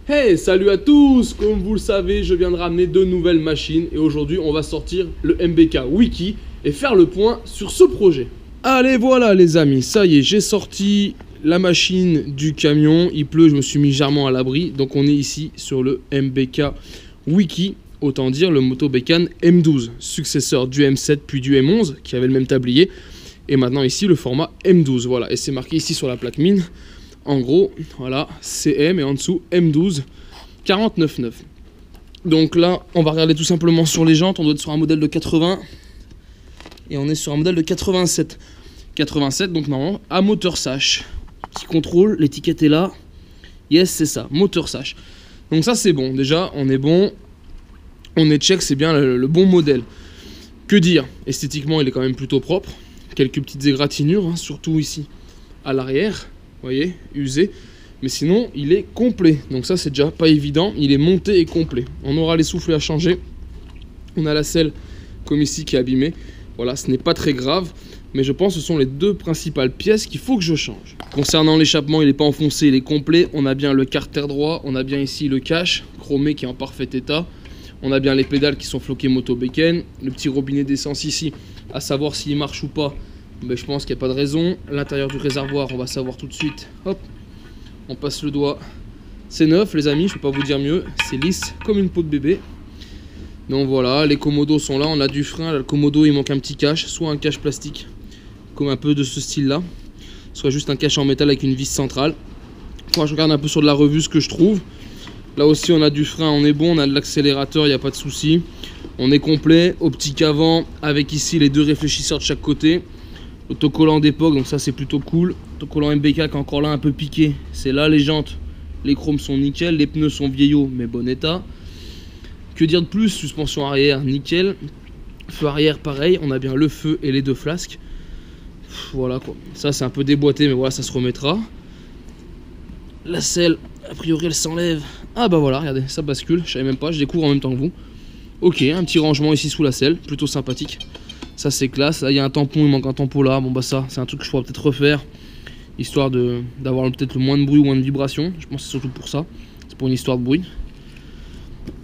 Hey, salut à tous! Comme vous le savez, je viens de ramener deux nouvelles machines et aujourd'hui on va sortir le MBK Wiki et faire le point sur ce projet. Allez voilà les amis, ça y est, j'ai sorti la machine du camion, il pleut, je me suis mis légèrement à l'abri, donc on est ici sur le MBK Wiki, autant dire le Moto Bécane M12, successeur du M7 puis du M11 qui avait le même tablier, et maintenant ici le format M12, voilà, et c'est marqué ici sur la plaque mine. En gros, voilà, CM et en dessous M12 49.9. Donc là, on va regarder tout simplement sur les jantes. On doit être sur un modèle de 80 et on est sur un modèle de 87. 87, donc normalement, à moteur Sash. Petit contrôle, l'étiquette est là. Yes, c'est ça, moteur Sash. Donc ça, c'est bon. Déjà, on est bon. On est check, c'est bien le bon modèle. Que dire? Esthétiquement, il est quand même plutôt propre. Quelques petites égratignures, hein, surtout ici à l'arrière. Vous voyez, usé, mais sinon il est complet, donc ça c'est déjà pas évident, il est monté et complet. On aura les soufflets à changer, on a la selle comme ici qui est abîmée, voilà, ce n'est pas très grave, mais je pense que ce sont les deux principales pièces qu'il faut que je change. Concernant l'échappement, il n'est pas enfoncé, il est complet, on a bien le carter droit, on a bien ici le cache chromé qui est en parfait état, on a bien les pédales qui sont floquées Moto Bécane, le petit robinet d'essence ici, à savoir s'il marche ou pas. Mais je pense qu'il n'y a pas de raison. L'intérieur du réservoir, on va savoir tout de suite. Hop, on passe le doigt. C'est neuf, les amis, je ne peux pas vous dire mieux. C'est lisse comme une peau de bébé. Donc voilà, les commodos sont là. On a du frein. Là, le commodo, il manque un petit cache. Soit un cache plastique, comme un peu de ce style-là. Soit juste un cache en métal avec une vis centrale. Moi, je regarde un peu sur de la revue ce que je trouve. Là aussi, on a du frein, on est bon. On a de l'accélérateur, il n'y a pas de souci. On est complet. Optique avant, avec ici les deux réfléchisseurs de chaque côté. Autocollant d'époque, donc ça c'est plutôt cool. Autocollant MBK qui est encore là un peu piqué. C'est là les jantes, les chromes sont nickel. Les pneus sont vieillots mais bon état. Que dire de plus? Suspension arrière nickel. Feu arrière pareil, on a bien le feu et les deux flasques. Voilà quoi. Ça c'est un peu déboîté mais voilà, ça se remettra. La selle, a priori elle s'enlève. Ah bah voilà, regardez, ça bascule. Je savais même pas, je découvre en même temps que vous. Ok, un petit rangement ici sous la selle, plutôt sympathique. Ça c'est classe, là il y a un tampon, il manque un tampon là, bon bah ça c'est un truc que je pourrais peut-être refaire, histoire d'avoir peut-être le moins de bruit ou moins de vibration, je pense que c'est surtout pour ça, c'est pour une histoire de bruit.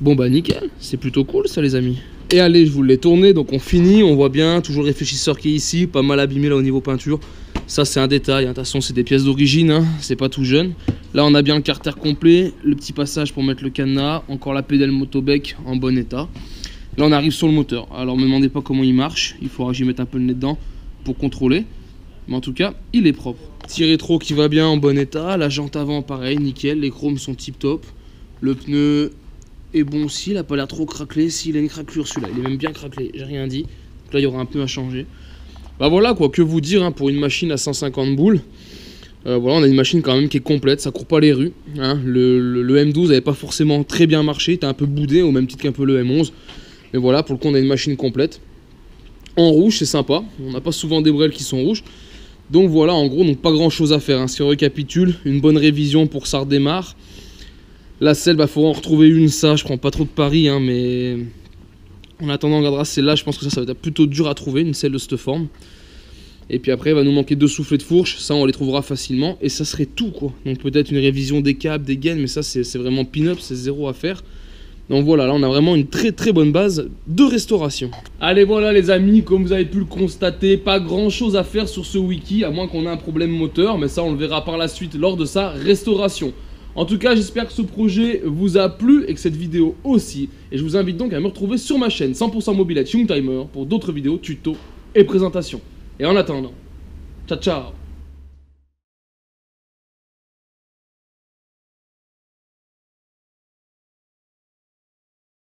Bon bah nickel, c'est plutôt cool ça les amis. Et allez, je vous l'ai tourné, donc on finit, on voit bien, toujours le réfléchisseur qui est ici, pas mal abîmé là au niveau peinture. Ça c'est un détail, hein. De toute façon c'est des pièces d'origine, hein. C'est pas tout jeune. Là on a bien le carter complet, le petit passage pour mettre le cadenas, encore la pédale motobec en bon état. Là on arrive sur le moteur, alors me demandez pas comment il marche, il faudra que j'y mette un peu le nez dedans pour contrôler. Mais en tout cas, il est propre. Petit rétro qui va bien en bon état, la jante avant pareil, nickel, les chromes sont tip top. Le pneu est bon aussi, il a pas l'air trop craquelé, s'il a une craquelure celui-là, il est même bien craquelé, j'ai rien dit. Donc là il y aura un pneu à changer. Bah voilà quoi, que vous dire hein, pour une machine à 150 boules. Voilà, on a une machine quand même qui est complète, ça court pas les rues. Hein. Le M12 n'avait pas forcément très bien marché, était un peu boudé, au même titre qu'un peu le M11. Mais voilà, pour le coup, on a une machine complète. En rouge, c'est sympa. On n'a pas souvent des brels qui sont rouges. Donc voilà, en gros, donc pas grand chose à faire. Hein. Si on récapitule, une bonne révision pour que ça redémarre. La selle, bah, faut en retrouver une, ça. Je prends pas trop de paris, hein, mais en attendant, on regardera celle-là. Je pense que ça va être plutôt dur à trouver, une selle de cette forme. Et puis après, il va nous manquer deux soufflets de fourche. Ça, on les trouvera facilement. Et ça serait tout, quoi. Donc peut-être une révision des câbles, des gaines, mais ça, c'est vraiment pin-up, c'est zéro à faire. Donc voilà, là on a vraiment une très très bonne base de restauration. Allez voilà les amis, comme vous avez pu le constater, pas grand chose à faire sur ce wiki, à moins qu'on ait un problème moteur, mais ça on le verra par la suite lors de sa restauration. En tout cas, j'espère que ce projet vous a plu et que cette vidéo aussi. Et je vous invite donc à me retrouver sur ma chaîne 100% Mobilette Youngtimer pour d'autres vidéos, tutos et présentations. Et en attendant, ciao ciao.